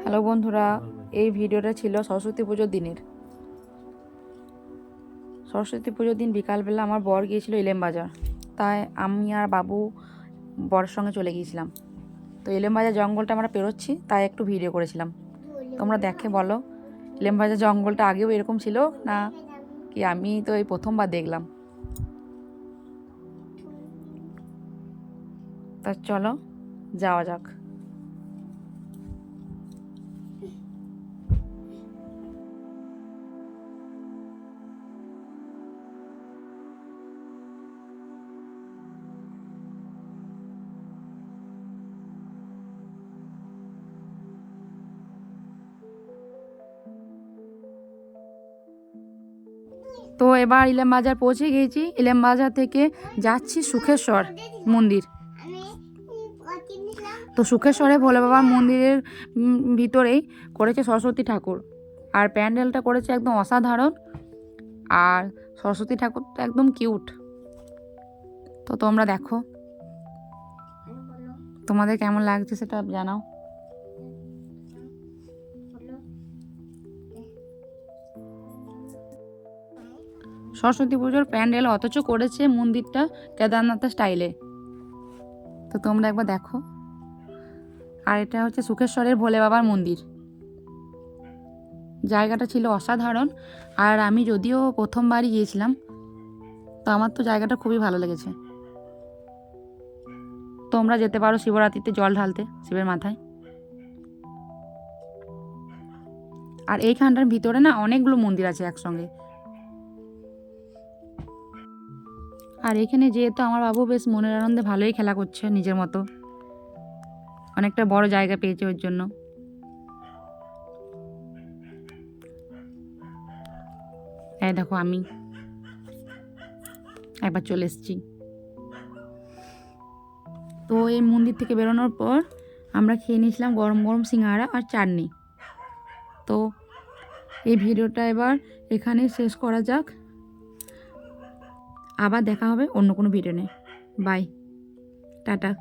Hello বন্ধুরা, এই ভিডিওটা ছিল সরস্বতী পুজোর দিনের। সরস্বতী পুজোর দিন বিকালবেলা আমার বর গিয়েছিল ইলেম বাজার, তাই আমি আর বাবু বরের সঙ্গে চলে গিয়েছিলাম। তো ইলেম বাজার জঙ্গলটা আমরা পেরোচ্ছি, তাই একটু ভিডিও করেছিলাম। তোমরা দেখে বলো, ইলেম বাজার জঙ্গলটা আগেও এরকম ছিল না কি? আমি তো এই প্রথমবার দেখলাম। তা চলো যাওয়া যাক। তো এবার ইলেম বাজার পৌঁছে গিয়েছি। ইলেম বাজার থেকে যাচ্ছি সুখেশ্বর মন্দির। তো সুখেশ্বরে ভোলে বাবার মন্দিরের ভিতরেই করেছে সরস্বতী ঠাকুর, আর প্যান্ডেলটা করেছে একদম অসাধারণ। আর সরস্বতী ঠাকুরটা একদম কিউট। তো তোমরা দেখো, তোমাদের কেমন লাগছে সেটা জানাও। সরস্বতী পুজোর প্যান্ডেল, অথচ করেছে মন্দিরটা কেদারনাথের স্টাইলে। তো তোমরা একবার দেখো। আর এটা হচ্ছে সুখেশ্বরের ভোলে বাবার মন্দির। জায়গাটা ছিল অসাধারণ। আর আমি যদিও প্রথমবারই গিয়েছিলাম, তো আমার তো জায়গাটা খুবই ভালো লেগেছে। তোমরা যেতে পারো শিবরাত্রিতে জল ঢালতে শিবের মাথায়। আর এইখানটার ভিতরে না অনেকগুলো মন্দির আছে একসঙ্গে। আর এখানে যেহেতু আমার বাবু বেশ মনের আনন্দে ভালোই খেলা করছে নিজের মতো, অনেকটা বড় জায়গা পেয়েছে ওর জন্য। এই দেখো, আমি একবার চলে এসেছি। তো এই মন্দির থেকে বেরোনোর পর আমরা খেয়ে নিয়েছিলাম গরম গরম সিঙ্গাড়া আর চাটনি। তো এই ভিডিওটা এবার এখানেই শেষ করা যাক। আবার দেখা হবে অন্য কোনো ভিডিও নিয়ে। Bye, tata.